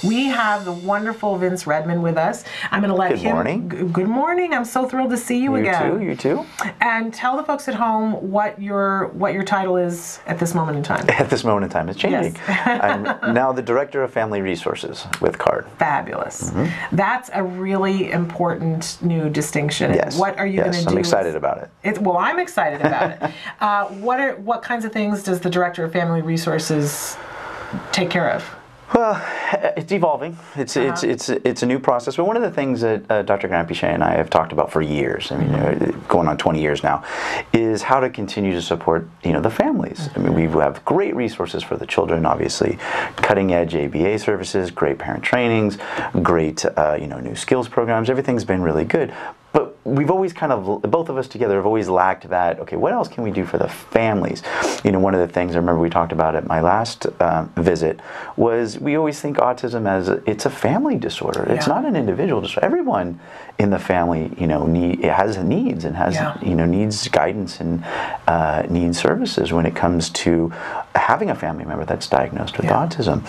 We have the wonderful Vince Redmond with us. I'm going to let him... Morning. Good morning. I'm so thrilled to see you again. You too. And tell the folks at home what your title is at this moment in time. At this moment in time, it's changing. Yes. I'm now the Director of Family Resources with CARD. Fabulous. That's a really important new distinction. Yes. What are you going to do? I'm excited about it. Well, I'm excited about it. What kinds of things does the Director of Family Resources take care of? Well, it's evolving. It's a new process. But one of the things that Dr. Shannon and I have talked about for years, I mean, going on 20 years now, is how to continue to support the families. I mean, we have great resources for the children, obviously, cutting-edge ABA services, great parent trainings, great new skills programs. Everything's been really good. But we've always both of us together have always lacked that, okay, what else can we do for the families? One of the things I remember we talked about at my last visit was we always think autism as it's a family disorder. It's not an individual disorder. Everyone in the family, has needs and has, needs guidance and needs services when it comes to having a family member that's diagnosed with autism.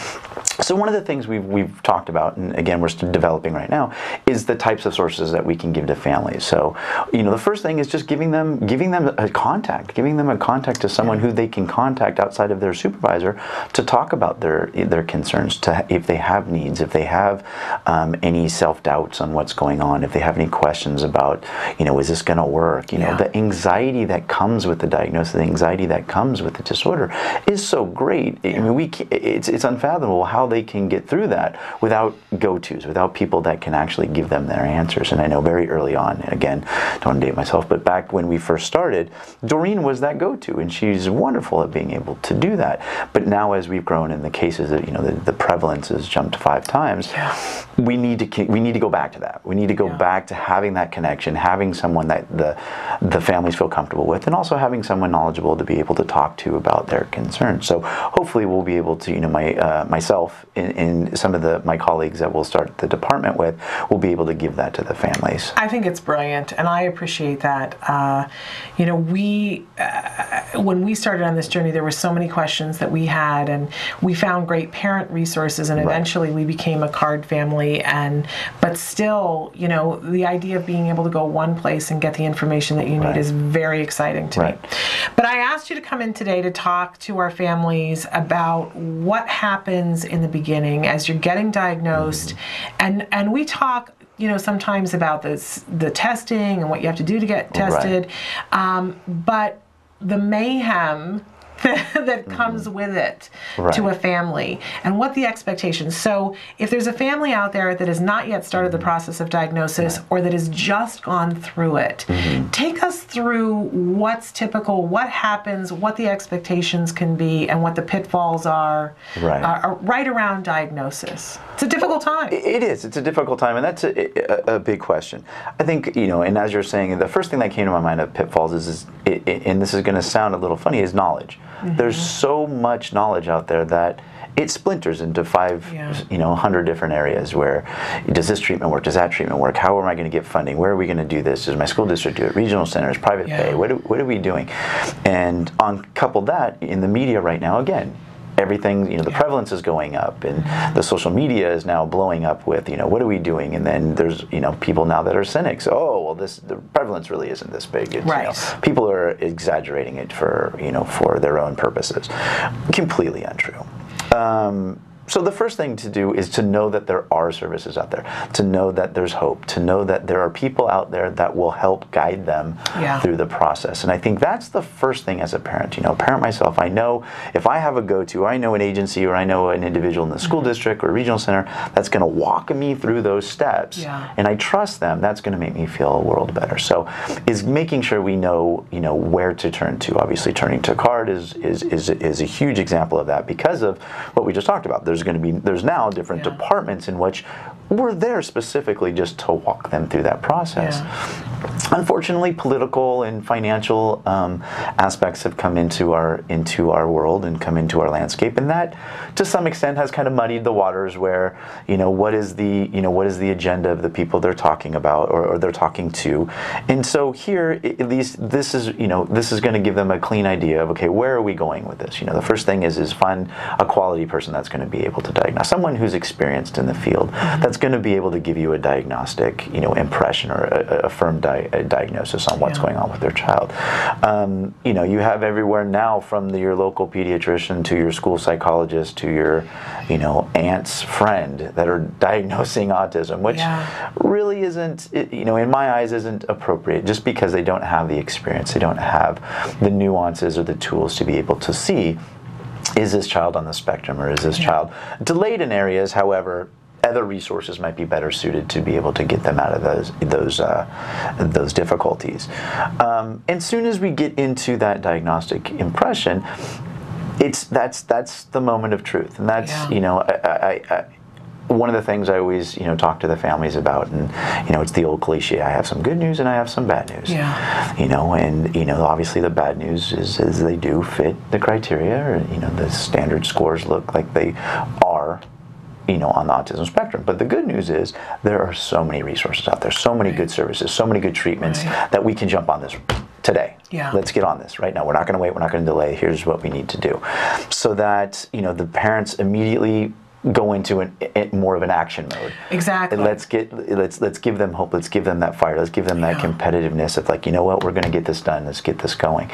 So one of the things we've talked about, and again we're still developing right now, is the types of sources that we can give to families. So, the first thing is just giving them a contact to someone who they can contact outside of their supervisor to talk about their concerns, if they have needs, if they have any self-doubts on what's going on, if they have any questions about, is this going to work? The anxiety that comes with the diagnosis, the anxiety that comes with the disorder is so great. I mean, it's unfathomable how they can get through that without go-tos, without people that can actually give them their answers. And I know very early on, again, don't want to date myself, but back when we first started, Doreen was that go-to, and she's wonderful at being able to do that. But now as we've grown in the cases that, the prevalence has jumped 5 times, we need to go back to that. We need to go back to having that connection, having someone that the families feel comfortable with, and also having someone knowledgeable to be able to talk to about their concerns. So hopefully we'll be able to, myself and some of my colleagues that we'll start the department with will be able to give that to the families. I think it's brilliant, and I appreciate that. When we started on this journey, there were so many questions that we had, and we found great parent resources, and eventually we became a CARD family. But still, the idea of being able to go one place and get the information that you need is very exciting to me. But I asked you to come in today to talk to our families about what happens in the beginning as you're getting diagnosed, and we talk sometimes about the testing and what you have to do to get tested, but the mayhem that comes with it to a family, and what the expectations. So if there's a family out there that has not yet started the process of diagnosis or that has just gone through it, take us through what's typical, what happens, what the expectations can be, and what the pitfalls are right around diagnosis. It's a difficult time. It is. It's a difficult time, and that's a big question. I think, and as you're saying, the first thing that came to my mind of pitfalls is and this is going to sound a little funny, is knowledge. There's so much knowledge out there that it splinters into 100 different areas. Where does this treatment work? Does that treatment work? How am I going to get funding? Where are we going to do this? Does my school district do it? Regional centers, private pay? What are we doing? And on couple that in the media right now, again, everything, the prevalence is going up, and the social media is now blowing up with, what are we doing? And then there's, people now that are cynics. Oh, well, the prevalence really isn't this big. It's, people are exaggerating it for their own purposes. Completely untrue. So the first thing to do is to know that there are services out there, to know that there's hope, to know that there are people out there that will help guide them through the process. And I think that's the first thing as a parent. A parent myself, I know if I have a go-to, I know an agency, or I know an individual in the school district or regional center that's going to walk me through those steps, and I trust them, that's going to make me feel a world better. So is making sure we know, where to turn to. Obviously, turning to CARD is a huge example of that because of what we just talked about. There's now different departments in which we're there specifically just to walk them through that process. unfortunately, political and financial aspects have come into our world and come into our landscape, and that, to some extent, has kind of muddied the waters. Where what is the agenda of the people they're talking about or they're talking to, and so here, at least, this is going to give them a clean idea of, okay, where are we going with this? The first thing is find a quality person that's going to be able to diagnose, someone who's experienced in the field, that's going to be able to give you a diagnostic impression or a firm diagnosis on what's going on with their child. You have everywhere now, from your local pediatrician to your school psychologist to your aunt's friend, that are diagnosing autism, which really isn't, in my eyes, isn't appropriate, just because they don't have the experience, they don't have the nuances or the tools to be able to see, is this child on the spectrum, or is this child delayed in areas? However, other resources might be better suited to be able to get them out of those difficulties. And soon as we get into that diagnostic impression, that's the moment of truth, and that's I one of the things I always talk to the families about, and it's the old cliche: I have some good news and I have some bad news. And obviously the bad news is they do fit the criteria, or the standard scores look like they are on the autism spectrum. But the good news is there are so many resources out there, so many good services, so many good treatments that we can jump on this today. Let's get on this right now. We're not going to wait. We're not going to delay. Here's what we need to do, so that the parents immediately go into more of an action mode. Exactly. And let's give them hope. Let's give them that fire. Let's give them that competitiveness of, like, what, we're going to get this done. Let's get this going.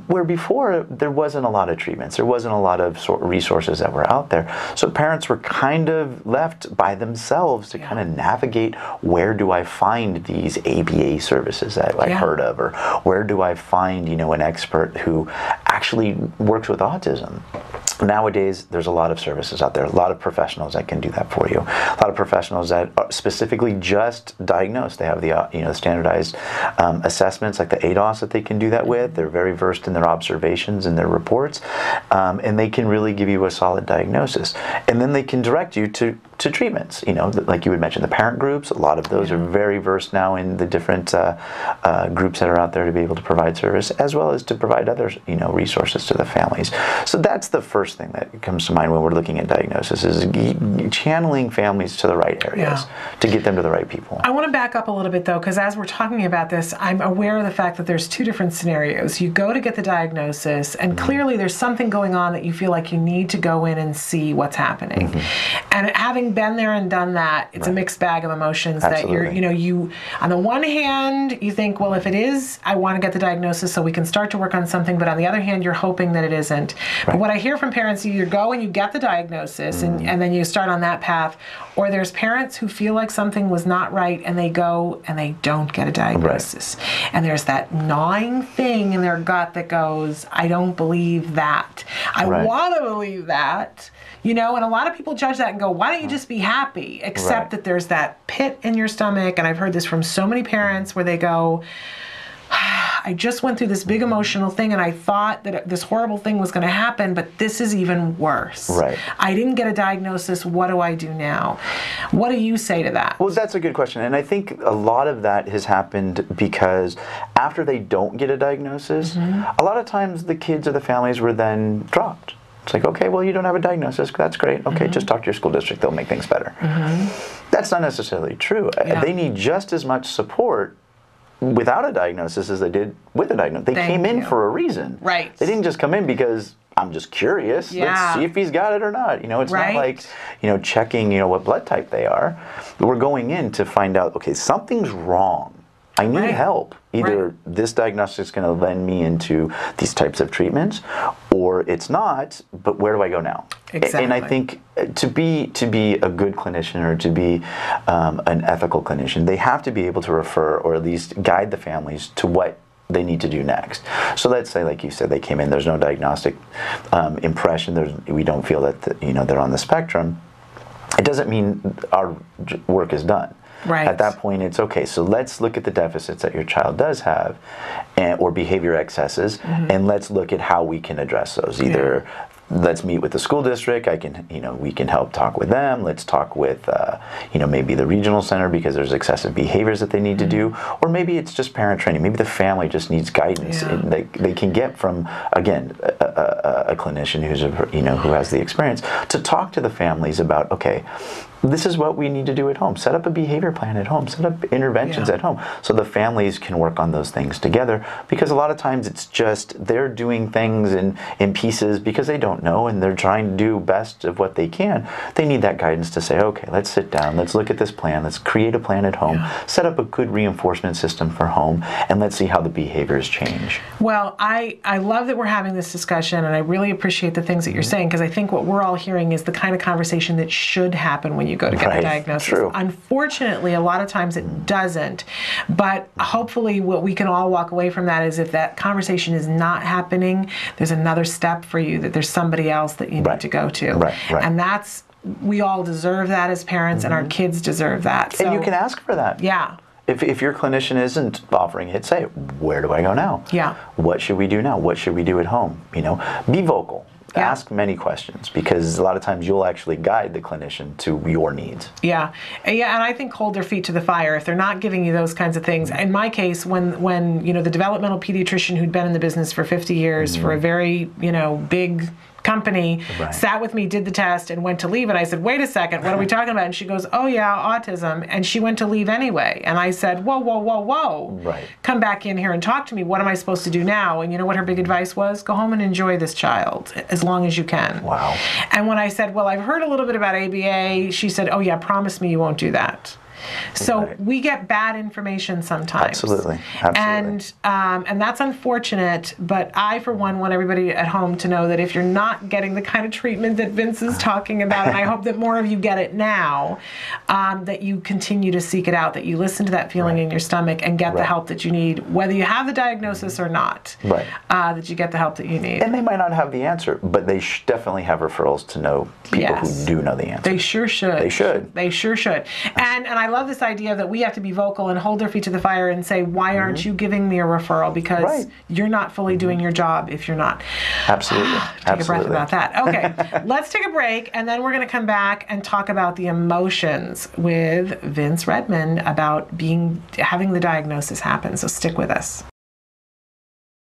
Where before there wasn't a lot of treatments, there wasn't a lot of resources that were out there. So parents were kind of left by themselves to kind of navigate, where do I find these ABA services that I've heard of, or where do I find an expert who actually works with autism. Nowadays, there's a lot of services out there, a lot of professionals that can do that for you, a lot of professionals that are specifically just diagnose. They have the standardized assessments, like the ADOS, that they can do that with. They're very versed in their observations and their reports, and they can really give you a solid diagnosis. And then they can direct you to treatments. Like you would mention, the parent groups, a lot of those are very versed now in the different groups that are out there to be able to provide service, as well as to provide other resources to the families. So that's the first thing that comes to mind when we're looking at diagnosis, is channeling families to the right areas to get them to the right people. I want to back up a little bit, though, because as we're talking about this, I'm aware of the fact that there's two different scenarios. You go to get the diagnosis, and clearly there's something going on that you feel like you need to go in and see what's happening. And having been there and done that, it's a mixed bag of emotions. Absolutely. That you on the one hand, you think, well, if it is, I want to get the diagnosis so we can start to work on something, but on the other hand, you're hoping that it isn't. But what I hear from parents, you either go and you get the diagnosis and then you start on that path, or there's parents who feel like something was not right and they go and they don't get a diagnosis. And there's that gnawing thing in their gut that goes, I don't believe that. I want to believe that. And a lot of people judge that and go, why don't you just be happy? Except that there's that pit in your stomach, and I've heard this from so many parents where they go, I just went through this big emotional thing and I thought that this horrible thing was going to happen, but this is even worse. I didn't get a diagnosis. What do I do now? What do you say to that? Well, that's a good question. And I think a lot of that has happened because after they don't get a diagnosis, a lot of times the kids or the families were then dropped. It's like, okay, well, you don't have a diagnosis. That's great. Okay, just talk to your school district. They'll make things better. That's not necessarily true. They need just as much support without a diagnosis as they did with a diagnosis. They came in for a reason. They didn't just come in because I'm just curious. Let's see if he's got it or not. It's not like, checking, what blood type they are. We're going in to find out, okay, something's wrong. I need help. Either this diagnosis is going to lend me into these types of treatments, or it's not, but where do I go now? And I think to be a good clinician, or to be an ethical clinician, they have to be able to refer, or at least guide the families to what they need to do next. So let's say, like you said, they came in, there's no diagnostic impression, we don't feel that they're on the spectrum. It doesn't mean our work is done. At that point, it's okay. So let's look at the deficits that your child does have, or behavior excesses, and let's look at how we can address those, either let's meet with the school district. We can help talk with them. Let's talk with, maybe the regional center because there's excessive behaviors that they need to do. Or maybe it's just parent training. Maybe the family just needs guidance. Yeah. They can get from, again, a clinician who has the experience to talk to the families about, okay, this is what we need to do at home. Set up a behavior plan at home. Set up interventions at home so the families can work on those things together, because a lot of times it's just they're doing things in pieces because they don't know and they're trying to do best of what they can. They need that guidance to say, okay, let's sit down, let's look at this plan, let's create a plan at home, set up a good reinforcement system for home, and let's see how the behaviors change. Well, I love that we're having this discussion, and I really appreciate the things that you're saying, because I think what we're all hearing is the kind of conversation that should happen when you go to get the diagnosis. True. Unfortunately, a lot of times it doesn't, but hopefully what we can all walk away from that is if that conversation is not happening, there's another step for you, that there's somebody else that you need to go to. Right. And that's, we all deserve that as parents, and our kids deserve that. So, and you can ask for that. Yeah. If your clinician isn't offering it, say, where do I go now? Yeah. What should we do now? What should we do at home? Be vocal. Yeah. Ask many questions, because a lot of times you'll actually guide the clinician to your needs. Yeah, and I think hold their feet to the fire if they're not giving you those kinds of things. In my case, when the developmental pediatrician who'd been in the business for 50 years for a very big company sat with me, did the test, and went to leave. And I said, wait a second, what are we talking about? And she goes, oh yeah, autism. And she went to leave anyway. And I said, whoa. Right. Come back in here and talk to me. What am I supposed to do now? And you know what her big advice was? Go home and enjoy this child as long as you can. Wow. And when I said, well, I've heard a little bit about ABA, she said, oh yeah, promise me you won't do that. So we get bad information sometimes. Absolutely. And that's unfortunate, but I, for one, want everybody at home to know that if you're not getting the kind of treatment that Vince is talking about, and I hope that more of you get it now, that you continue to seek it out, that you listen to that feeling in your stomach and get the help that you need, whether you have the diagnosis or not, that you get the help that you need. And they might not have the answer, but they definitely have referrals to know people who do know the answer. They sure should. They should. They sure should. And I love this idea that we have to be vocal and hold their feet to the fire and say, why aren't you giving me a referral? Because you're not fully doing your job if you're not. Absolutely. Take a breath about that. Okay, let's take a break, and then we're going to come back and talk about the emotions with Vince Redmond about having the diagnosis happen. So stick with us.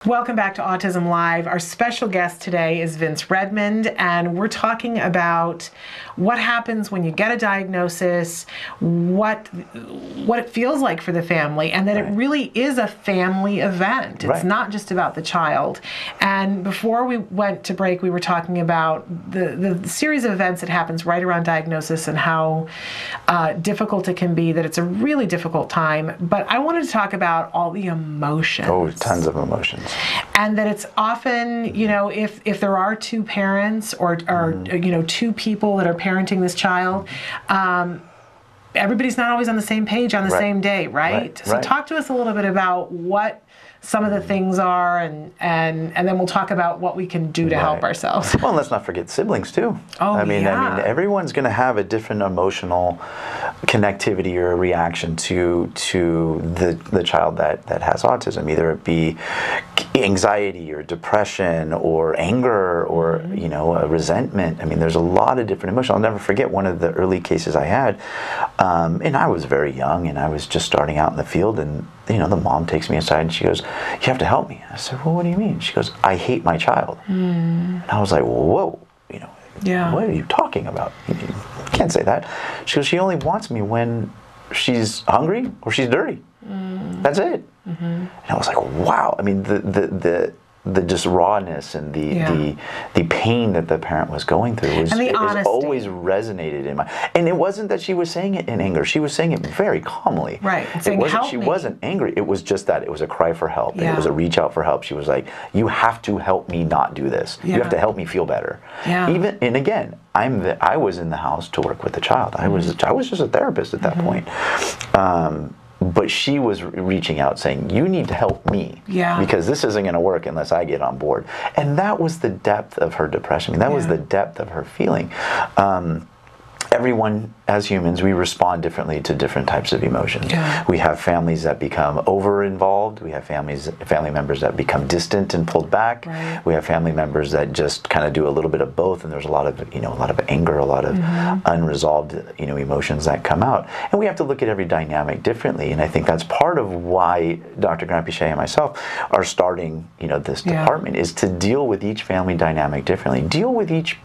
Welcome back to Autism Live. Our special guest today is Vince Redmond, and we're talking about what happens when you get a diagnosis, what it feels like for the family, and that it really is a family event. It's not just about the child. And before we went to break, we were talking about the series of events that happens right around diagnosis and how difficult it can be, that it's a really difficult time. But I wanted to talk about all the emotions. Oh, tons of emotions. And that it's often, if there are two parents or two people that are parenting this child, everybody's not always on the same page on the same day, right? So talk to us a little bit about what some of the things are, and then we'll talk about what we can do to help ourselves. Well, and let's not forget siblings too. Oh, I mean, everyone's going to have a different emotional connectivity or reaction to the child that has autism, either it be anxiety or depression or anger or resentment. I mean, there's a lot of different emotions. I'll never forget one of the early cases I had, and I was very young and I was just starting out in the field, and the mom takes me aside and she goes, you have to help me. I said, well, what do you mean? She goes, I hate my child. And I was like, whoa, what are you talking about? You can't say that. She goes, she only wants me when she's hungry or she's dirty. That's it. And I was like, wow. I mean, the just rawness and the pain that the parent was going through was always resonated in my. And it wasn't that she was saying it in anger. She was saying it very calmly. Right. She wasn't angry. It was just that it was a cry for help. It was a reach out for help. She was like, you have to help me not do this. You have to help me feel better. And again, I was in the house to work with the child. I was just a therapist at that point. But she was reaching out saying, you need to help me because this isn't going to work unless I get on board. And that was the depth of her depression. I mean, that was the depth of her feeling. everyone, as humans, we respond differently to different types of emotions. Yeah. We have families that become over-involved. We have family members that become distant and pulled back. Right. We have family members that just kind of do a little bit of both, and there's a lot of anger, a lot of unresolved, emotions that come out. And we have to look at every dynamic differently. And I think that's part of why Dr. Grant-Pichet and myself are starting, this department, is to deal with each family dynamic differently. Deal with each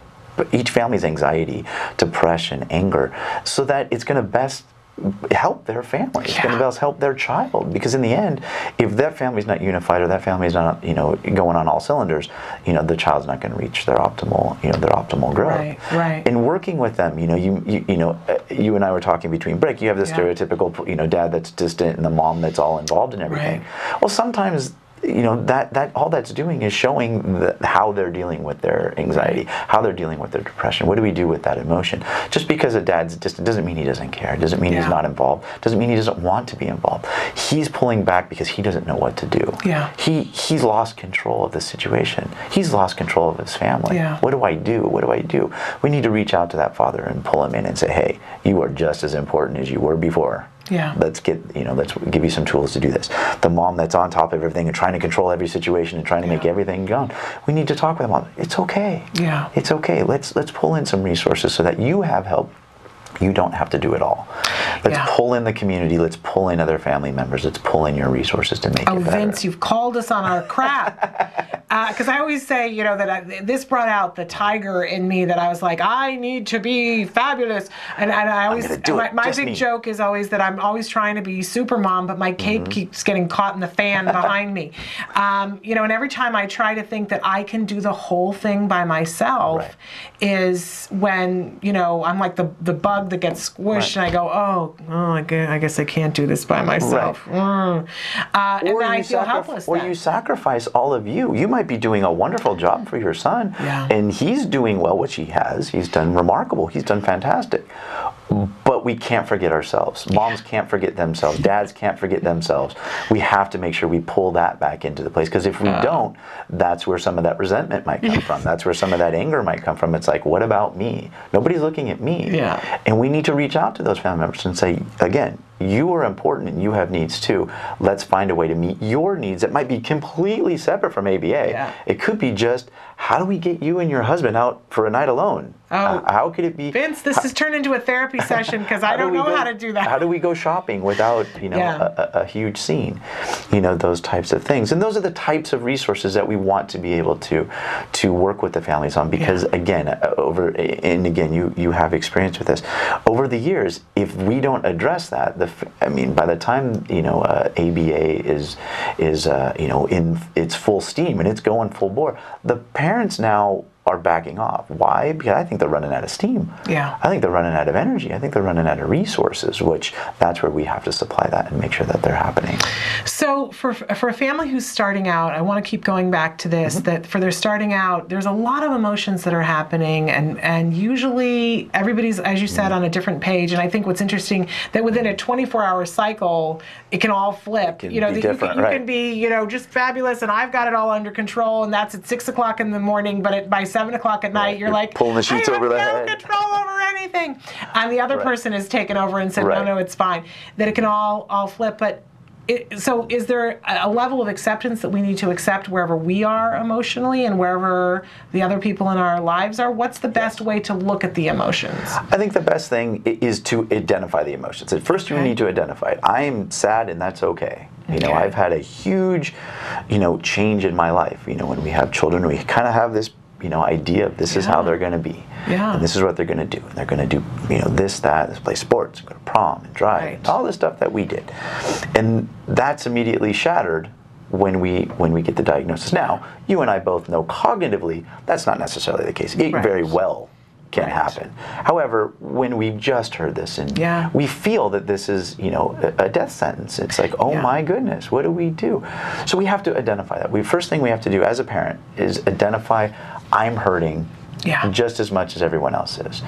family's anxiety, depression, anger, so that it's going to best help their family. It's going to best help their child. Because in the end, if that family's not unified or that family's not, going on all cylinders, the child's not going to reach their optimal growth. Right, right. In working with them, you and I were talking between break. You have the stereotypical, dad that's distant and the mom that's all involved in everything. Right. Well, sometimes that all that's doing is showing how they're dealing with their anxiety, how they're dealing with their depression. What do we do with that emotion? Just because a dad's distant doesn't mean he doesn't care. Doesn't mean he's not involved. Doesn't mean he doesn't want to be involved. He's pulling back because he doesn't know what to do. Yeah. He's lost control of the situation. He's lost control of his family. Yeah. What do I do? What do I do? We need to reach out to that father and pull him in and say, hey, you are just as important as you were before. Yeah. Let's give you some tools to do this. The mom that's on top of everything and trying to control every situation and trying to make everything go. We need to talk with the mom. It's okay. Yeah. It's okay. Let's pull in some resources so that you have help. You don't have to do it all. Let's pull in the community. Let's pull in other family members. Let's pull in your resources to make it better. Oh, Vince, you've called us on our crap. Because I always say, that this brought out the tiger in me, that I was like, I need to be fabulous. And I always, my big joke is always that I'm always trying to be super mom, but my cape keeps getting caught in the fan behind me. And every time I try to think that I can do the whole thing by myself is when, I'm like the bug that gets squished and I go, I guess I can't do this by myself. And then I feel helpless. Or you sacrifice all of you. You might be doing a wonderful job for your son, and he's doing well, which he has. He's done remarkable. He's done fantastic. But we can't forget ourselves. Moms can't forget themselves. Dads can't forget themselves. We have to make sure we pull that back into the place, because if we don't, that's where some of that resentment might come from. That's where some of that anger might come from. It's like, what about me? Nobody's looking at me. Yeah. And we need to reach out to those family members and say, again, you are important and you have needs too. Let's find a way to meet your needs that might be completely separate from ABA. Yeah. It could be just, how do we get you and your husband out for a night alone? How could it be? Vince, this has turned into a therapy session because I don't know how to do that. How do we go shopping without, a huge scene? Those types of things. And those are the types of resources that we want to be able to work with the families on, because again, you have experience with this. Over the years, if we don't address that, by the time, ABA is in its full steam and it's going full bore, the parents now are backing off. Why? Because I think they're running out of steam. Yeah. I think they're running out of energy. I think they're running out of resources, which that's where we have to supply that and make sure that they're happening. So for a family who's starting out, I want to keep going back to this, that for their starting out, there's a lot of emotions that are happening, and usually everybody's, as you said, on a different page. And I think what's interesting, that within a 24-hour cycle, it can all flip. You can be, just fabulous, and I've got it all under control, and that's at 6 o'clock in the morning, but by 7 o'clock at night, you're like, pulling the sheets over the head. I have no control over anything. And the other person has taken over and said, no, it's fine. That it can all flip. But so is there a level of acceptance that we need to accept wherever we are emotionally and wherever the other people in our lives are? What's the best way to look at the emotions? I think the best thing is to identify the emotions. At first, you need to identify it. I am sad, and that's okay. I've had a huge, change in my life. When we have children, we kind of have this idea of this is how they're going to be, and this is what they're going to do. And they're going to do, this, that, play sports, and go to prom, and drive, and all the stuff that we did, and that's immediately shattered when we get the diagnosis. Now, you and I both know cognitively that's not necessarily the case. It very well can happen. However, when we've just heard this and we feel that this is, a death sentence, it's like, oh my goodness, what do we do? So we have to identify that. First thing we have to do as a parent is identify, I'm hurting just as much as everyone else is.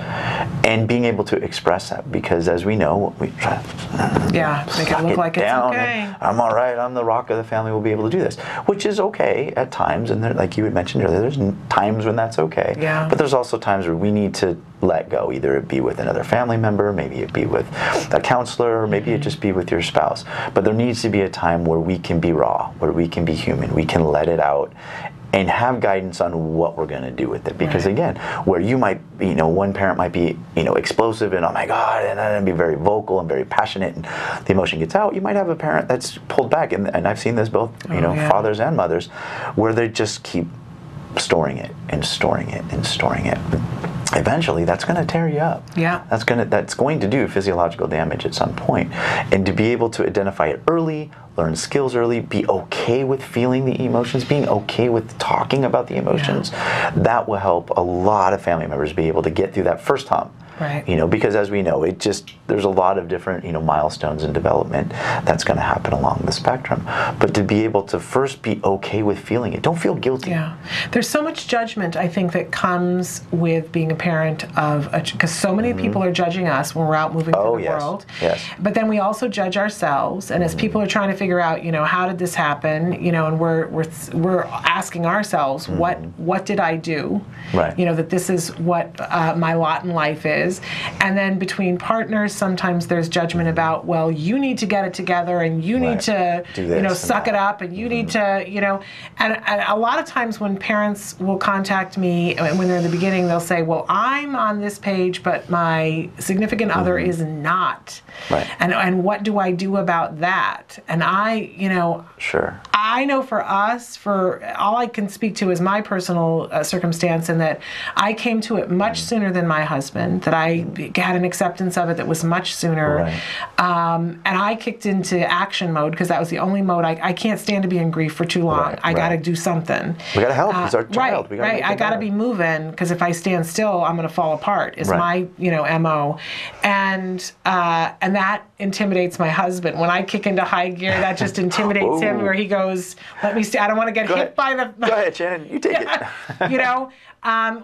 And being able to express that, because as we know, we try to make it look like it's okay. I'm all right, I'm the rock of the family, we'll be able to do this, which is okay at times, and like you had mentioned earlier, there's times when that's okay. But there's also times where we need to let go. Either it be with another family member, maybe it be with a counselor, or maybe it just be with your spouse. But there needs to be a time where we can be raw, where we can be human, we can let it out and have guidance on what we're going to do with it. Because again, where you might, one parent might be, explosive and, oh my God, and be very vocal and very passionate, and the emotion gets out. You might have a parent that's pulled back, and I've seen this both, fathers and mothers, where they just keep storing it and storing it and storing it. Eventually, that's going to tear you up. Yeah. That's going to do physiological damage at some point. And to be able to identify it early, learn skills early, be okay with feeling the emotions, being okay with talking about the emotions, that will help a lot of family members be able to get through that first hump. Right. Because as we know, there's a lot of different, milestones in development that's going to happen along the spectrum. But to be able to first be okay with feeling it, don't feel guilty. Yeah. There's so much judgment, I think, that comes with being a parent of because so many people are judging us when we're out moving through the world. Yes. But then we also judge ourselves, and as people are trying to figure out, how did this happen, and we're asking ourselves, what did I do? Right. That this is what my lot in life is. And then between partners, sometimes there's judgment about, well, you need to get it together, and you need to, suck it up, and you need to, and a lot of times when parents will contact me, when they're in the beginning, they'll say, well, I'm on this page, but my significant other is not. Right. And what do I do about that? And Sure. I know for us, for all I can speak to is my personal circumstance, and that I came to it much sooner than my husband, that I had an acceptance of it that was much sooner. Right. And I kicked into action mode because that was the only mode. I can't stand to be in grief for too long. Right, I got to do something. We got to help. He's our child. Right. I got to be moving, because if I stand still, I'm going to fall apart. Is my MO, and that intimidates my husband. When I kick into high gear, that just intimidates him. Where he goes, "Let me stay. I don't want to get hit by the." Go ahead, Shannon. You take it.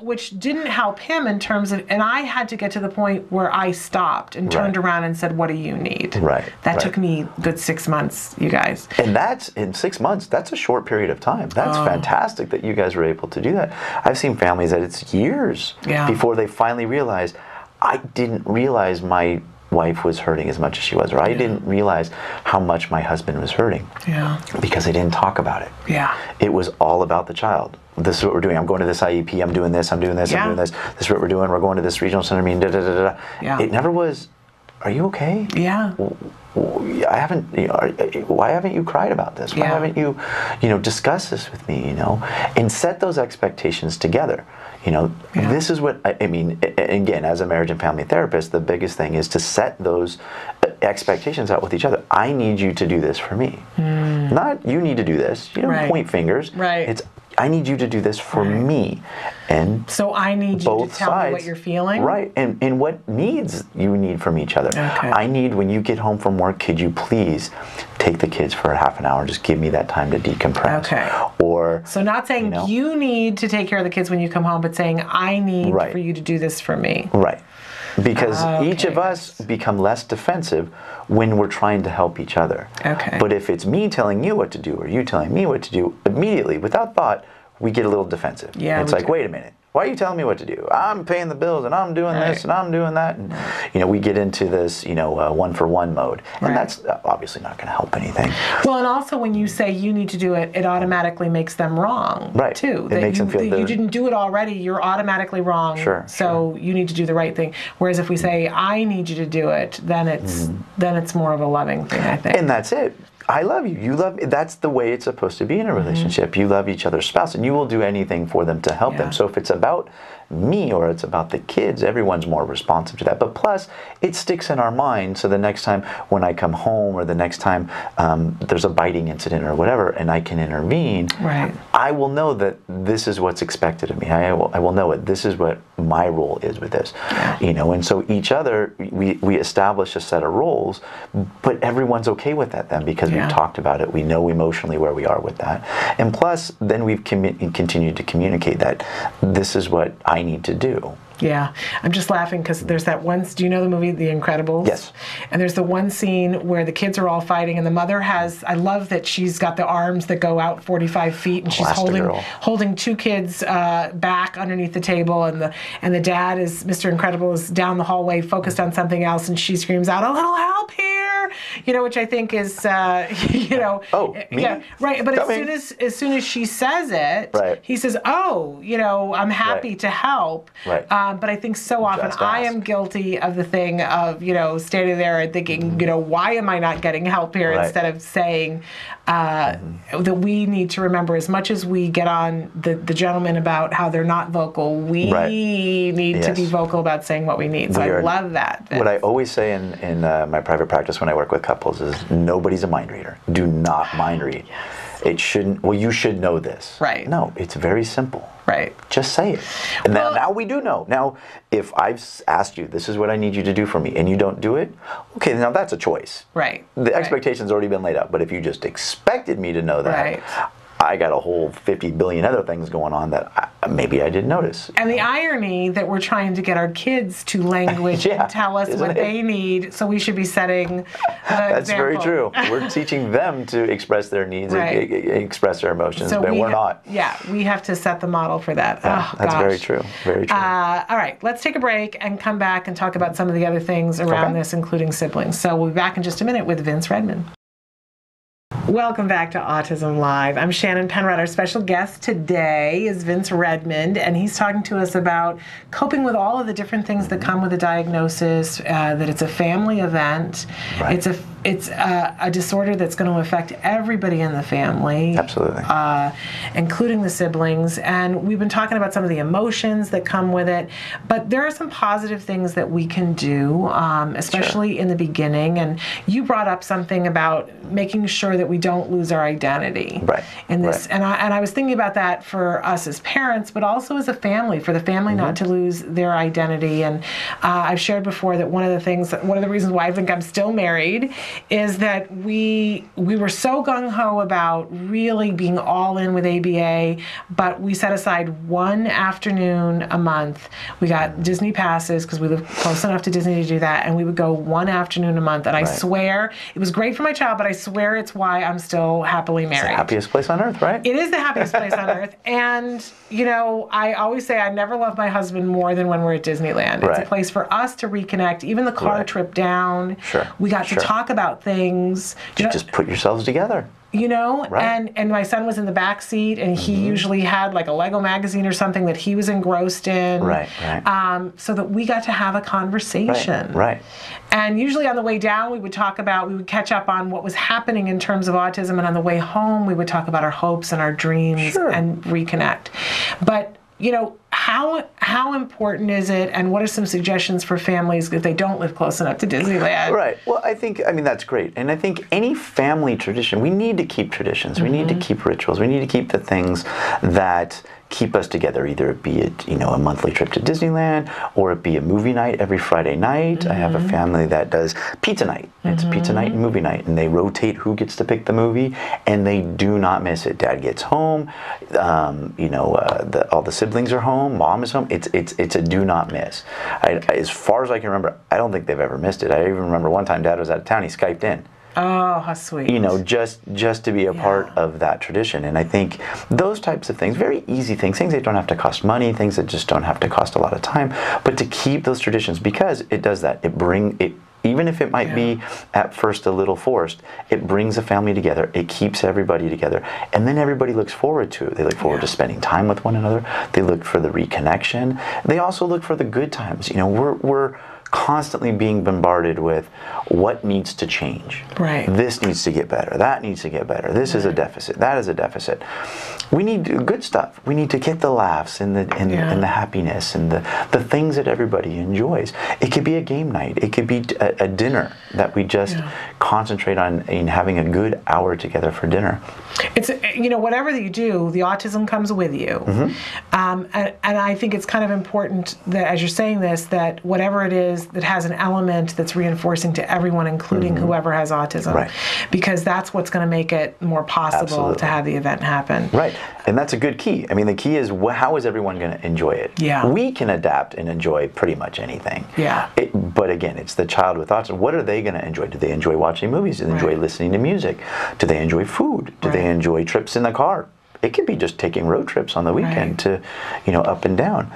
Which didn't help him in terms of, and I had to get to the point where I stopped and turned around and said, what do you need? Right. That took me a good 6 months, you guys. And that's, in 6 months, that's a short period of time. That's fantastic that you guys were able to do that. I've seen families that it's years before they finally realize, I didn't realize my wife was hurting as much as she was, or I didn't realize how much my husband was hurting. Yeah. Because they didn't talk about it. Yeah. It was all about the child. This is what we're doing. I'm going to this IEP. I'm doing this. I'm doing this. I'm doing this. This is what we're doing. We're going to this regional center meeting. Da da da da. Yeah. It never was, are you okay? Yeah. I haven't. Why haven't you cried about this? Why haven't you, discussed this with me? And set those expectations together. This is what I mean. Again, as a marriage and family therapist, the biggest thing is to set those expectations out with each other. I need you to do this for me. Not you need to do this. You don't point fingers. Right. It's I need you to do this for me. And so I need you to tell me what you're feeling. Right. And what needs you need from each other. Okay. I need, when you get home from work, could you please take the kids for a half an hour and just give me that time to decompress. Okay. Or so not saying you need to take care of the kids when you come home, but saying I need for you to do this for me. Right. Because each of us become less defensive when we're trying to help each other. Okay. But if it's me telling you what to do or you telling me what to do, immediately, without thought, we get a little defensive. Yeah. It's like, wait a minute. Why are you telling me what to do? I'm paying the bills, and I'm doing this, and I'm doing that. And, we get into this, one-for-one mode. And that's obviously not going to help anything. Well, and also when you say you need to do it, it automatically makes them wrong, too. It makes them feel you didn't do it already, you're automatically wrong, so you need to do the right thing. Whereas if we say, I need you to do it, then it's more of a loving thing, I think. And that's it. I love you. You love me. That's the way it's supposed to be in a relationship. You love each other's spouse, and you will do anything for them to help them. So if it's about me or it's about the kids, everyone's more responsive to that. But plus, it sticks in our mind, so the next time when I come home or the next time there's a biting incident or whatever, and I can intervene, I will know that this is what's expected of me. I will know it. This is what my role is with this. And so each other, we establish a set of roles, but everyone's okay with that then, because we've talked about it. We know emotionally where we are with that. And plus, then we've continued to communicate that this is what I need to do. Yeah, I'm just laughing because there's that one. Do you know the movie The Incredibles? Yes. And there's the one scene where the kids are all fighting, and the mother has. I love that she's got the arms that go out 45 feet, and she's holding two kids back underneath the table, and the dad is Mr. Incredible is down the hallway focused on something else, and she screams out, "A little help here!" Which I think is Oh, me? yeah, right. But Coming. as soon as she says it, right. he says, "Oh, I'm happy to help." Right. But I think so often I am guilty of the thing of, standing there and thinking, why am I not getting help here? Right. Instead of saying that we need to remember, as much as we get on the gentleman about how they're not vocal, we need to be vocal about saying what we need. So I love that. What I always say in my private practice when I work with couples is nobody's a mind reader. Do not mind read. Yes. It shouldn't, you should know this. Right. No, it's very simple. Right. Just say it. And now we do know. Now, if I've asked you, this is what I need you to do for me, and you don't do it, okay, now that's a choice. Right. The expectation's already been laid out. But if you just expected me to know that, I got a whole 50 billion other things going on that maybe I didn't notice. And the irony that we're trying to get our kids to language and tell us what they need, so we should be setting That's example. very true. We're teaching them to express their needs, express their emotions, but we're not. Yeah, we have to set the model for that. Yeah, that's very true. Very true. All right, let's take a break and come back and talk about some of the other things around this, including siblings. So we'll be back in just a minute with Vince Redmond. Welcome back to Autism Live. I'm Shannon Penrod. Our special guest today is Vince Redmond, and he's talking to us about coping with all of the different things that come with a diagnosis, that it's a family event. Right. It's a disorder that's going to affect everybody in the family. Absolutely. Including the siblings. And we've been talking about some of the emotions that come with it. But there are some positive things that we can do, especially in the beginning. And you brought up something about making sure that we don't lose our identity in this. And I was thinking about that for us as parents, but also as a family, for the family not to lose their identity. And I've shared before that one of the reasons why I think I'm still married is that we were so gung-ho about really being all in with ABA, but we set aside one afternoon a month. We got Disney passes because we live close enough to Disney to do that, and we would go one afternoon a month. And I swear, it was great for my child, but I swear it's why I'm still happily married. It's the happiest place on earth, right? It is the happiest place on earth. And, I always say I never love my husband more than when we're at Disneyland. It's a place for us to reconnect. Even the car trip down, we got to talk about things. Just put yourselves together. And my son was in the back seat, and he usually had like a Lego magazine or something that he was engrossed in. So that we got to have a conversation. And usually on the way down, we would catch up on what was happening in terms of autism, and on the way home, we would talk about our hopes and our dreams and reconnect. But how important is it, and what are some suggestions for families if they don't live close enough to Disneyland? Right. Well, I mean, that's great. And I think any family tradition, we need to keep traditions. We need to keep rituals. We need to keep the things that keep us together, either it be a monthly trip to Disneyland, or it be a movie night every Friday night. I have a family that does pizza night. It's pizza night and movie night, and they rotate who gets to pick the movie, and they do not miss it. Dad gets home, all the siblings are home, mom is home. It's a do not miss. As far as I can remember, I don't think they've ever missed it. I even remember one time Dad was out of town, he Skyped in. Oh, how sweet. Just to be a part of that tradition. And I think those types of things, very easy things that don't have to cost money, things that just don't have to cost a lot of time, but to keep those traditions, because it does that. Even if it might be at first a little forced, it brings a family together. It keeps everybody together. And then everybody looks forward to it. They look forward to spending time with one another. They look for the reconnection. They also look for the good times. We're constantly being bombarded with what needs to change. This needs to get better. That needs to get better. This is a deficit. That is a deficit. We need good stuff. We need to get the laughs and the happiness and the things that everybody enjoys. It could be a game night. It could be a dinner that we just concentrate on in having a good hour together for dinner. It's whatever that you do, the autism comes with you. And I think it's kind of important that as you're saying this, that whatever it is that has an element that's reinforcing to everyone, including whoever has autism. Right. Because that's what's going to make it more possible to have the event happen. Right. And that's a good key. I mean, the key is how is everyone going to enjoy it? Yeah. We can adapt and enjoy pretty much anything. Yeah. But again, it's the child with autism. What are they going to enjoy? Do they enjoy watching movies? Do they enjoy listening to music? Do they enjoy food? Do they enjoy trips in the car? It could be just taking road trips on the weekend to, up and down.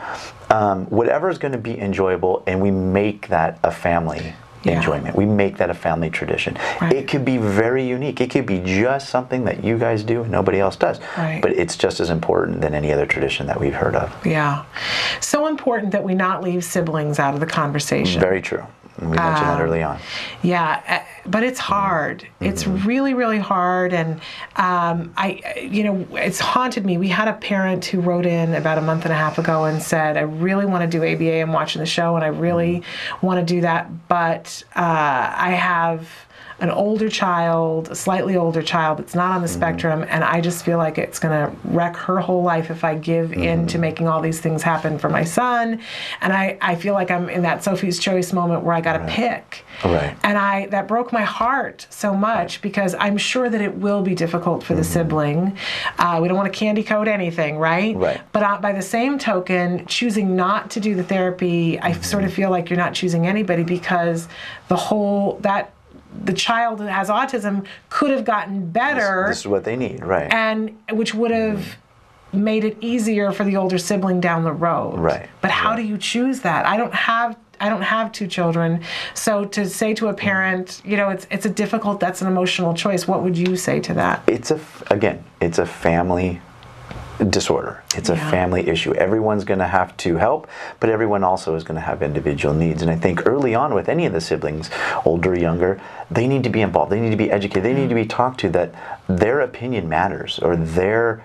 Whatever is going to be enjoyable, and we make that a family enjoyment. We make that a family tradition. It could be very unique. It could be just something that you guys do and nobody else does. But it's just as important than any other tradition that we've heard of. Yeah. So important that we not leave siblings out of the conversation. Very true. We mentioned that early on. Yeah, but it's hard. It's really, really hard, and it's haunted me. We had a parent who wrote in about a month and a half ago and said, "I really want to do ABA. I'm watching the show, and I really want to do that, but I have an older child, a slightly older child that's not on the spectrum, and I just feel like it's going to wreck her whole life if I give in to making all these things happen for my son." And I feel like I'm in that Sophie's Choice moment where I got to pick. And that broke my heart so much because I'm sure that it will be difficult for the sibling. We don't want to candy coat anything, right? But by the same token, choosing not to do the therapy, I sort of feel like you're not choosing anybody because the child that has autism could have gotten better. This is what they need, and which would have made it easier for the older sibling down the road. But how do you choose that? I don't have two children, so to say to a parent, it's that's an emotional choice. What would you say to that? It's a family disorder. It's a family issue. Everyone's going to have to help, but everyone also is going to have individual needs. And I think early on with any of the siblings, older or younger, they need to be involved. They need to be educated. They need to be talked to that their opinion matters, or their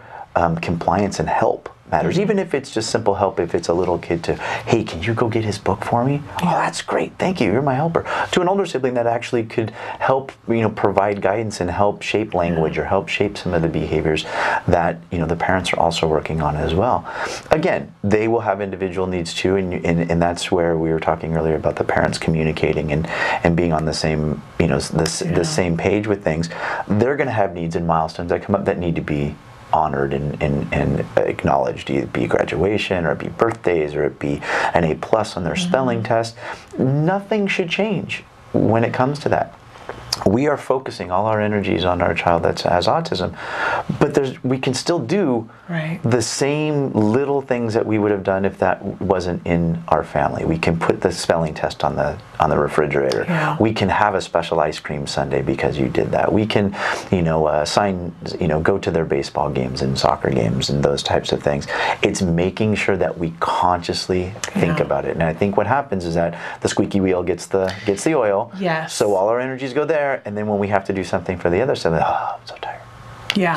compliance and help matters. Even if it's just simple help, if it's a little kid to, "Hey, can you go get his book for me?" "Oh, that's great. Thank you. You're my helper." To an older sibling that actually could help, provide guidance and help shape language or help shape some of the behaviors that, the parents are also working on as well. Again, they will have individual needs too, and that's where we were talking earlier about the parents communicating and being on the same, the same page with things. They're going to have needs and milestones that come up that need to be honored and acknowledged, either it be graduation or it be birthdays or it be an A+ on their spelling test. Nothing should change when it comes to that. We are focusing all our energies on our child that has autism, but we can still do the same little things that we would have done if that wasn't in our family. We can put the spelling test on the refrigerator. We can have a special ice cream sundae because you did that. We can, go to their baseball games and soccer games and those types of things. It's making sure that we consciously think about it. And I think what happens is that the squeaky wheel gets the oil. So all our energies go there, and then when we have to do something for the other side, I'm so tired.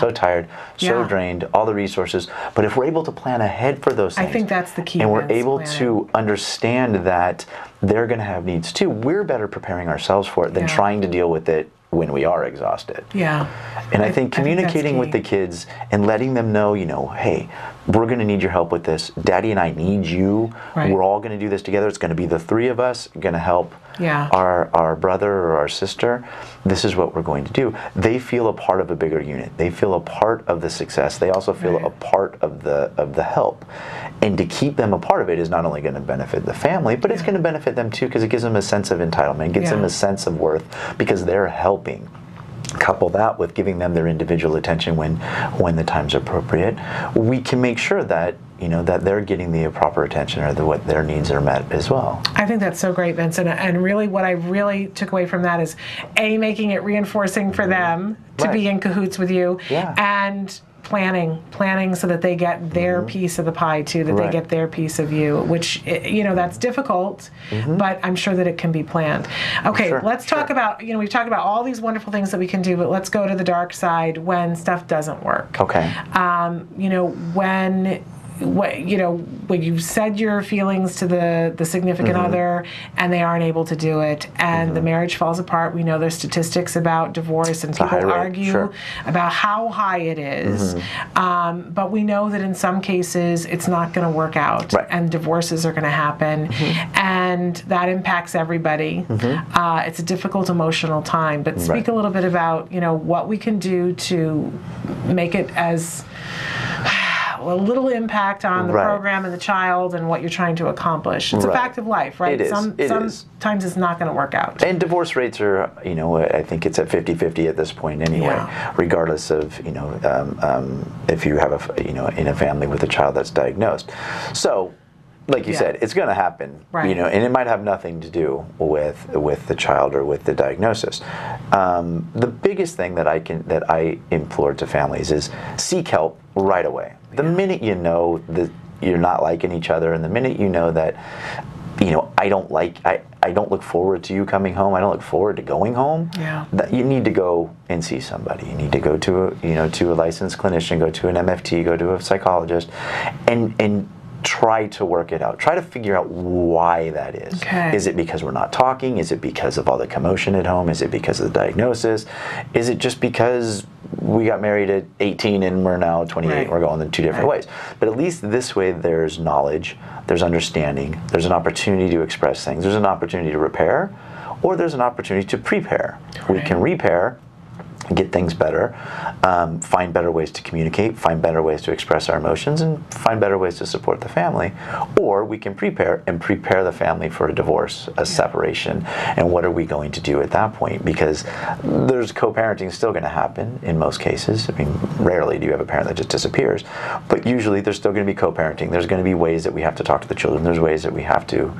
So tired, so drained, all the resources. But if we're able to plan ahead for those things, I think that's the key. And we're able to understand that they're going to have needs too, we're better preparing ourselves for it than trying to deal with it when we are exhausted. And I think communicating with the kids and letting them know, hey, we're going to need your help with this. Daddy and I need you. We're all going to do this together. It's going to be the three of us going to help our brother or our sister. This is what we're going to do. They feel a part of a bigger unit. They feel a part of the success. They also feel a part of the help. And to keep them a part of it is not only going to benefit the family, but it's going to benefit them too, because it gives them a sense of entitlement, gives them a sense of worth because they're helping. Couple that with giving them their individual attention when the time's appropriate, we can make sure that that they're getting the proper attention or what their needs are met as well. I think that's so great, Vincent. And really what I really took away from that is making it reinforcing for them to be in cahoots with you, and planning so that they get their piece of the pie too, that they get their piece of you, which that's difficult, but I'm sure that it can be planned. Okay, let's talk about, we've talked about all these wonderful things that we can do, but let's go to the dark side when stuff doesn't work. Okay. When when you've said your feelings to the significant other and they aren't able to do it, and the marriage falls apart. We know there's statistics about divorce, and people argue about how high it is. But we know that in some cases it's not going to work out, and divorces are going to happen, and that impacts everybody. It's a difficult emotional time. But speak a little bit about what we can do to make it as a little impact on the program and the child and what you're trying to accomplish. It's a fact of life, right? It is. Sometimes it's not going to work out. And divorce rates are, I think it's at 50-50 at this point anyway, regardless of, if you have in a family with a child that's diagnosed. So, like you said, it's going to happen, and it might have nothing to do with the child or with the diagnosis. The biggest thing that I implore to families is seek help right away. The minute you know that you're not liking each other, and the minute you know that, I don't look forward to you coming home, I don't look forward to going home, that you need to go and see somebody. You need to go to a licensed clinician, go to an MFT, go to a psychologist, and try to work it out. Try to figure out why that is. Is it because we're not talking? Is it because of all the commotion at home? Is it because of the diagnosis? Is it just because we got married at 18 and we're now 28 and we're going in two different ways? But at least this way there's knowledge, there's understanding, there's an opportunity to express things, there's an opportunity to repair, or there's an opportunity to prepare. We can repair, get things better, find better ways to communicate, find better ways to express our emotions, and find better ways to support the family. Or we can prepare the family for a divorce, a separation, and what are we going to do at that point? Because there's co-parenting still going to happen in most cases. I mean, rarely do you have a parent that just disappears, but usually there's still going to be co-parenting. There's going to be ways that we have to talk to the children. There's ways that we have to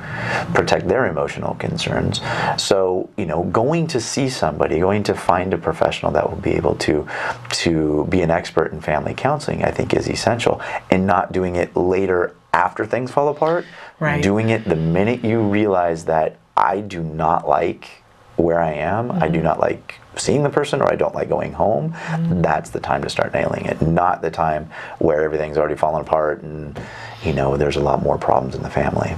protect their emotional concerns. So, going to see somebody, going to find a professional that will be able to be an expert in family counseling, I think is essential. And not doing it later after things fall apart. Doing it the minute you realize that I do not like where I am, I do not like seeing the person, or I don't like going home. That's the time to start nailing it, not the time where everything's already fallen apart and there's a lot more problems in the family.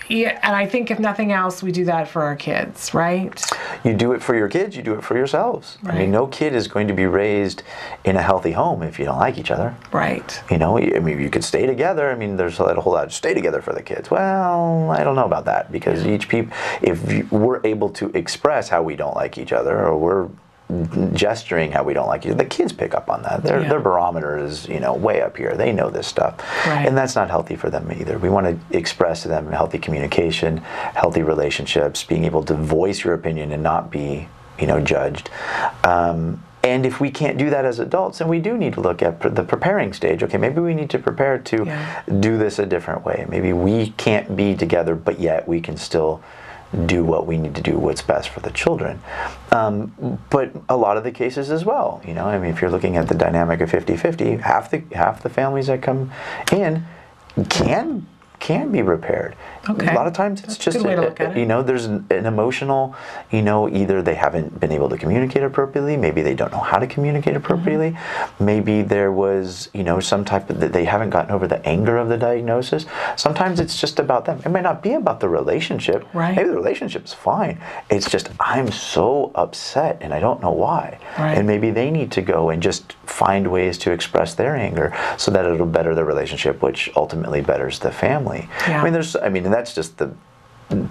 And I think if nothing else, we do that for our kids, right? You do it for your kids, you do it for yourselves. I mean, no kid is going to be raised in a healthy home if you don't like each other. You could stay together. I mean, there's a whole lot of stay together for the kids. Well, I don't know about that, because if we're able to express how we don't like each other, or we're gesturing how we don't like you, the kids pick up on that. Their barometer is way up here. They know this stuff, and that's not healthy for them either. We want to express to them healthy communication, healthy relationships, being able to voice your opinion and not be judged. And if we can't do that as adults, then we do need to look at the preparing stage. Okay, maybe we need to prepare to do this a different way. Maybe we can't be together, but yet we can still do what we need to do, what's best for the children. But a lot of the cases as well, if you're looking at the dynamic of 50-50, half the families that come in can be repaired. A lot of times it's just, there's an emotional, either they haven't been able to communicate appropriately, maybe they don't know how to communicate appropriately, maybe there was, some type of, they haven't gotten over the anger of the diagnosis. Sometimes it's just about them. It might not be about the relationship. Maybe the relationship's fine. It's just, I'm so upset and I don't know why. And maybe they need to go and just find ways to express their anger so that it'll better the relationship, which ultimately betters the family. And that's just the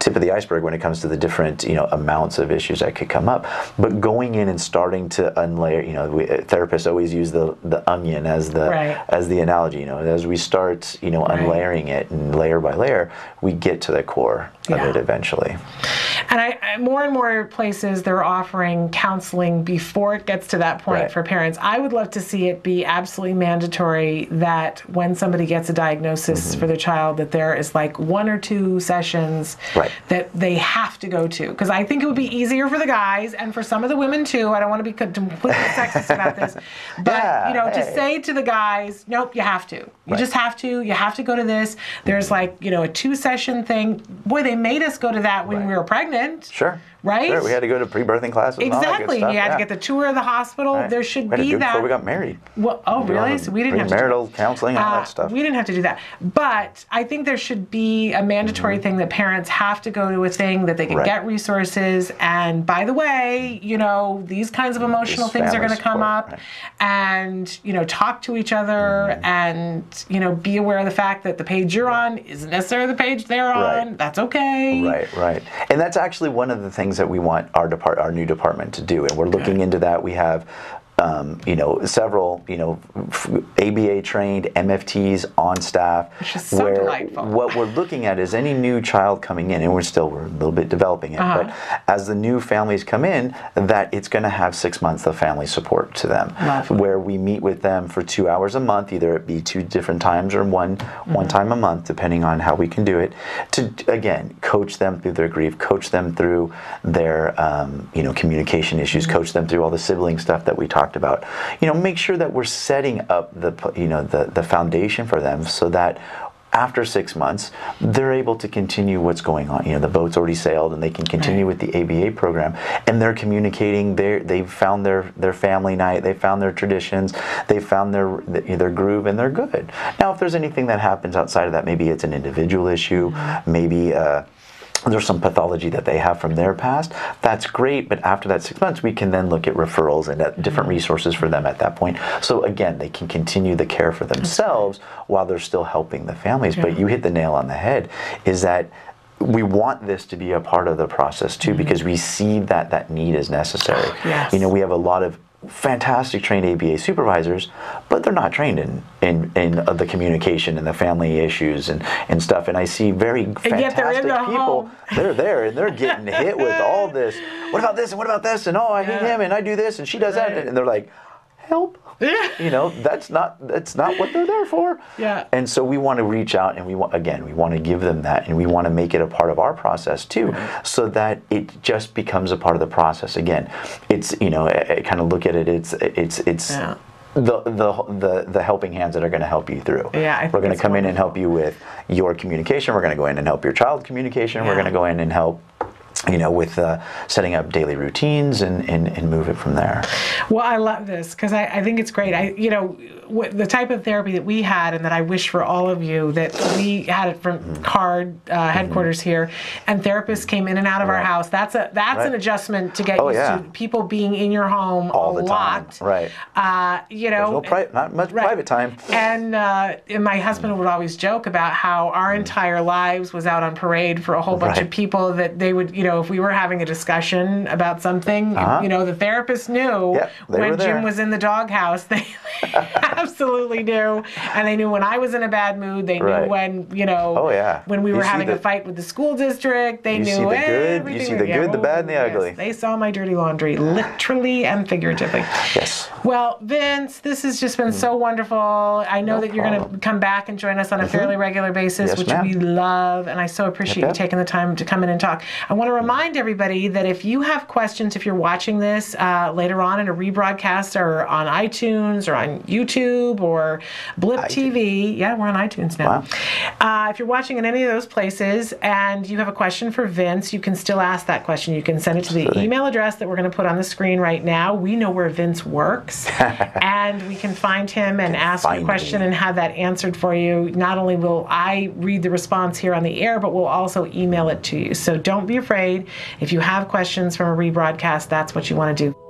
tip of the iceberg when it comes to the different amounts of issues that could come up. But going in and starting to unlayer, therapists always use the onion as the analogy. As we start unlayering it and layer by layer, we get to the core of it eventually. And more and more places, they're offering counseling before it gets to that point for parents. I would love to see it be absolutely mandatory that when somebody gets a diagnosis for their child, that there is like 1 or 2 sessions that they have to go to. Because I think it would be easier for the guys and for some of the women too. I don't want to be completely sexist about this. But, to say to the guys, nope, you have to. You just have to. You have to go to this. There's like, a 2-session thing. Boy, they made us go to that when we were pregnant. right? Sure, we had to go to pre-birthing classes. And all that good Exactly. stuff. You had to get the tour of the hospital. Right. There should we had to be do it that. before we got married. Well, oh, really? So we didn't have to do premarital counseling, all that stuff. We didn't have to do that. But I think there should be a mandatory thing that parents have to go to a thing that they can get resources. And by the way, you know, these kinds of emotional things are going to come up. Right. And, you know, talk to each other and, you know, be aware of the fact that the page you're on isn't necessarily the page they're on. That's okay. Right. And that's actually one of the things that we want our new department to do. And we're looking into that. We have several, ABA trained MFTs on staff. Which is so delightful. What we're looking at is any new child coming in, and we're a little bit developing it, but as the new families come in, that it's going to have 6 months of family support to them, where we meet with them for 2 hours a month, either it be 2 different times or one time a month, depending on how we can do it, to, again, coach them through their grief, coach them through their, communication issues, coach them through all the sibling stuff that we talked about. Make sure that we're setting up the foundation for them so that after 6 months, they're able to continue what's going on. The boat's already sailed, and they can continue with the ABA program, and they're communicating. They've found their family night. They found their traditions. They found their groove, and they're good. Now, if there's anything that happens outside of that, maybe it's an individual issue, maybe there's some pathology that they have from their past, that's great, but after that 6 months, we can then look at referrals and different resources for them at that point. So again, they can continue the care for themselves while they're still helping the families. But you hit the nail on the head, is that we want this to be a part of the process too, because we see that need is necessary. We have a lot of fantastic trained ABA supervisors, but they're not trained in the communication and the family issues and stuff. And I see very fantastic people. They're there and they're getting hit with all this. What about this and what about this? And I hate him and I do this and she does that. And they're like, help. That's not what they're there for. And so we want to reach out and we want to give them that, and we want to make it a part of our process too, so that it just becomes a part of the process. Again, it's I kind of look at it. It's the helping hands that are going to help you through. We're going to come in and help you with your communication. We're going to go in and help your child's communication. We're going to go in and help with setting up daily routines and move it from there. Well, I love this because I think it's great. The type of therapy that we had, and that I wish for all of you, that we had it from CARD headquarters here, and therapists came in and out of our house. That's an adjustment to get used to people being in your home all the lot. Time. There's not much private time. And my husband would always joke about how our entire lives was out on parade for a whole bunch of people that they would, if we were having a discussion about something, the therapist knew when Jim was in the doghouse. They absolutely knew, and they knew when I was in a bad mood. They knew when when we were having a fight with the school district. They knew everything. You see the good, the bad, and the ugly. They saw my dirty laundry, literally and figuratively. Yes. Well, Vince, this has just been so wonderful. I know that you're going to come back and join us on a fairly regular basis, which we love, and I so appreciate you taking the time to come in and talk. I want to remind everybody that if you have questions, if you're watching this later on in a rebroadcast or on iTunes or on YouTube or Blip TV, we're on iTunes now. Wow. If you're watching in any of those places and you have a question for Vince, you can still ask that question. You can send it to the email address that we're going to put on the screen right now. We know where Vince works, and we can find him and ask a question and have that answered for you. Not only will I read the response here on the air, but we'll also email it to you. So don't be afraid. If you have questions from a rebroadcast, that's what you want to do.